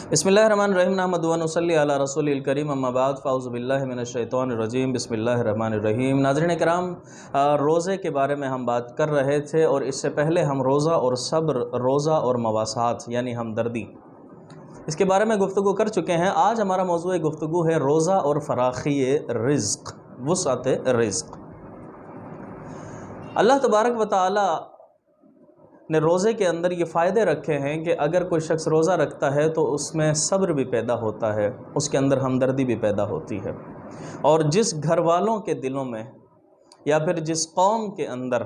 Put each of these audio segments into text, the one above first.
बिस्मिल्लाहिर्रहमानिर्रहीम नहमदुहु व नसल्ली अला रसूलिल करीम अम्मा बाद फ़ाउज़ु बिल्लाहि मिनश्शैतानिर्रजीम बिस्मिल्लाहिर्रहमानिर्रहीम। नाज़रीन किराम, रोज़े के बारे में हम बात कर रहे थे और इससे पहले हम रोज़ा और सब्र, रोज़ा और मवासात यानी हमदर्दी, इसके बारे में गुफ्तगू कर चुके हैं। आज हमारा मौज़ूए गुफ्तगू है रोज़ा और फ़राख़ी रिज़्क़, वुसअत रिज़्क़। अल्लाह तबारक व तआला ने रोज़े के अंदर ये फ़ायदे रखे हैं कि अगर कोई शख्स रोज़ा रखता है तो उसमें सब्र भी पैदा होता है, उसके अंदर हमदर्दी भी पैदा होती है। और जिस घर वालों के दिलों में या फिर जिस कौम के अंदर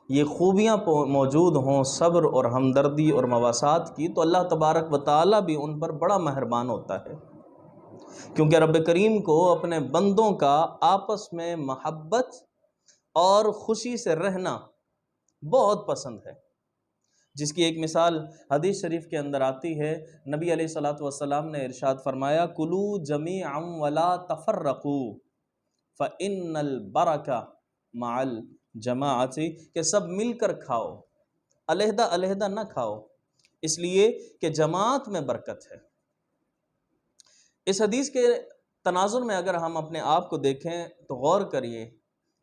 ये खूबियाँ मौजूद हों, सब्र और हमदर्दी और मवासात की, तो अल्लाह तबारक व तआला भी उन पर बड़ा मेहरबान होता है, क्योंकि रब करीम को अपने बंदों का आपस में महब्बत और ख़ुशी से रहना बहुत पसंद है। जिसकी एक मिसाल हदीस शरीफ के अंदर आती है। नबी अलैहिस्सलातु वस्सलाम ने इरशाद फरमाया, कुलू जमीअन वला तफर्रकू फ़इन्नल बरका मअल जमाअती, कि सब मिलकर खाओ, अलहदा अलहदा ना खाओ, इसलिए कि जमात में बरकत है। इस हदीस के तनाजुर में अगर हम अपने आप को देखें तो गौर करिए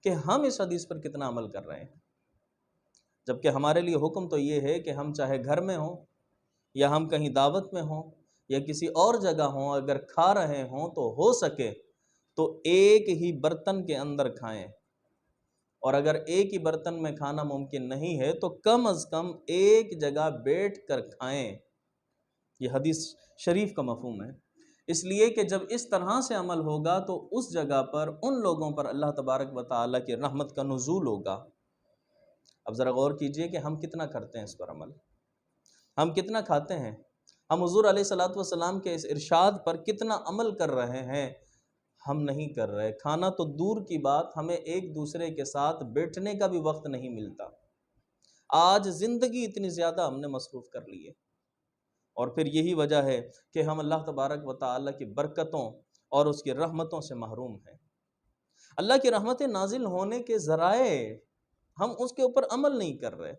कि हम इस हदीस पर कितना अमल कर रहे हैं। जबकि हमारे लिए हुक्म तो ये है कि हम चाहे घर में हों या हम कहीं दावत में हों या किसी और जगह हों, अगर खा रहे हों तो हो सके तो एक ही बर्तन के अंदर खाएं, और अगर एक ही बर्तन में खाना मुमकिन नहीं है तो कम अज़ कम एक जगह बैठ कर खाएं। ये हदीस शरीफ का मफ़हूम है। इसलिए कि जब इस तरह से अमल होगा तो उस जगह पर उन लोगों पर अल्लाह तबारक व तआला की रहमत का नुज़ूल होगा। अब ज़रा गौर कीजिए कि हम कितना करते हैं इस पर अमल, हम कितना खाते हैं, हम हुज़ूर अलैहिस्सलातु वस्सलाम के इस इरशाद पर कितना अमल कर रहे हैं। हम नहीं कर रहे। खाना तो दूर की बात, हमें एक दूसरे के साथ बैठने का भी वक्त नहीं मिलता। आज ज़िंदगी इतनी ज़्यादा हमने मसरूफ़ कर ली है, और फिर यही वजह है कि हम अल्लाह तबारक व तआला की बरकतों और उसकी रहमतों से महरूम हैं। अल्लाह की रहमतें नाजिल होने के ज़राए हम उसके ऊपर अमल नहीं कर रहे,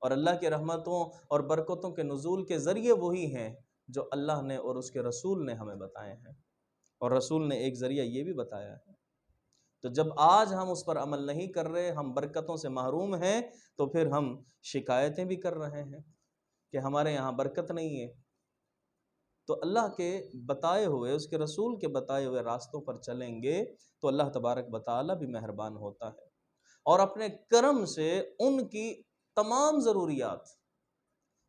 और अल्लाह की रहमतों और बरकतों के नुज़ूल के ज़रिए वही हैं जो अल्लाह ने और उसके रसूल ने हमें बताए हैं, और रसूल ने एक ज़रिया ये भी बताया है। तो जब आज हम उस पर अमल नहीं कर रहे, हम बरकतों से महरूम हैं, तो फिर हम शिकायतें भी कर रहे हैं कि हमारे यहाँ बरकत नहीं है। तो अल्लाह के बताए हुए, उसके रसूल के बताए हुए रास्तों पर चलेंगे तो अल्लाह तबारक व तआला भी मेहरबान होता है और अपने करम से उनकी तमाम ज़रूरियात,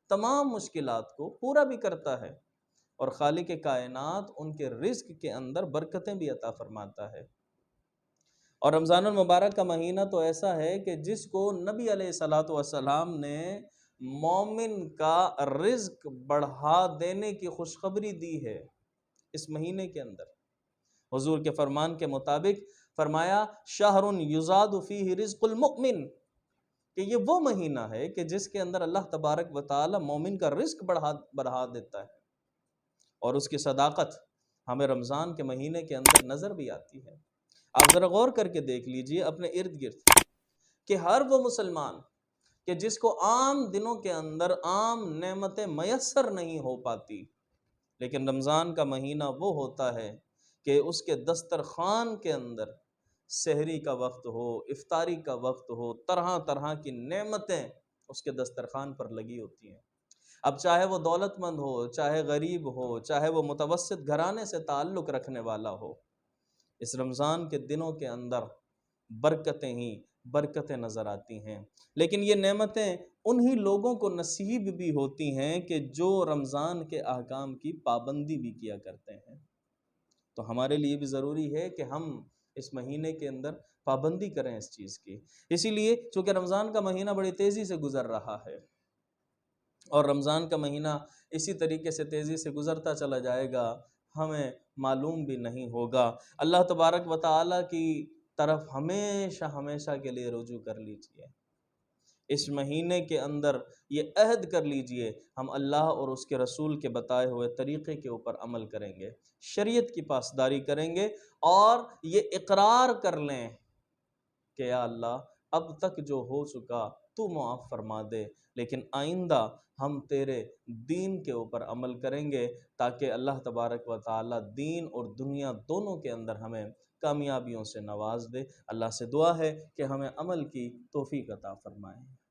तमाम मुश्किलात को पूरा भी करता है, और खालिक कायनात उनके रिज़्क़ के अंदर बरकतें भी अता फरमाता है। और रमज़ानुल मुबारक का महीना तो ऐसा है कि जिसको नबी अलैहिस्सलातु वस्सलाम ने मोमिन का रिज़्क़ बढ़ा देने की खुशखबरी दी है। इस महीने के अंदर हुज़ूर के फरमान के मुताबिक फरमाया, शहरुन युज़ादु फ़ीहि रिज़्क़ुल मुमिन, कि ये वो महीना है कि जिसके अंदर अल्लाह तबारक व तआला मोमिन का रिज़्क़ बढ़ा देता है। और उसकी सदाकत हमें रमज़ान के महीने के अंदर नज़र भी आती है। आप ज़रा गौर करके देख लीजिए अपने इर्द गिर्द कि हर वो मुसलमान कि जिसको आम दिनों के अंदर आम नेमतें मयस्सर नहीं हो पाती, लेकिन रमज़ान का महीना वो होता है कि उसके दस्तरखान के अंदर सहरी का वक्त हो, इफ्तारी का वक्त हो, तरह तरह की नेमतें उसके दस्तरखान पर लगी होती हैं। अब चाहे वो दौलतमंद हो, चाहे गरीब हो, चाहे वो मुतवस्सित घराने से ताल्लुक़ रखने वाला हो, इस रमज़ान के दिनों के अंदर बरकतें ही बरकतें नज़र आती हैं। लेकिन ये नेमतें उन्हीं लोगों को नसीब भी होती हैं कि जो रमज़ान के अहकाम की पाबंदी भी किया करते हैं। तो हमारे लिए भी ज़रूरी है कि हम इस महीने के अंदर पाबंदी करें इस चीज़ की। इसीलिए चूँकि रमज़ान का महीना बड़ी तेज़ी से गुज़र रहा है, और रमज़ान का महीना इसी तरीके से तेज़ी से गुज़रता चला जाएगा, हमें मालूम भी नहीं होगा। अल्लाह तबारक व तआला की तरफ हमेशा हमेशा के लिए रुजू कर लीजिए। इस महीने के अंदर ये अहद कर लीजिए, हम अल्लाह और उसके रसूल के बताए हुए तरीक़े के ऊपर अमल करेंगे, शरीयत की पासदारी करेंगे, और ये इकरार कर लें कि या अल्लाह अब तक जो हो चुका تو معاف فرما دے، لیکن آئندہ ہم تیرے دین کے اوپر عمل کریں گے تاکہ اللہ تبارک و تعالی دین اور دنیا دونوں کے اندر ہمیں کامیابیوں سے نواز دے۔ اللہ سے دعا ہے کہ ہمیں عمل کی توفیق عطا فرمائے۔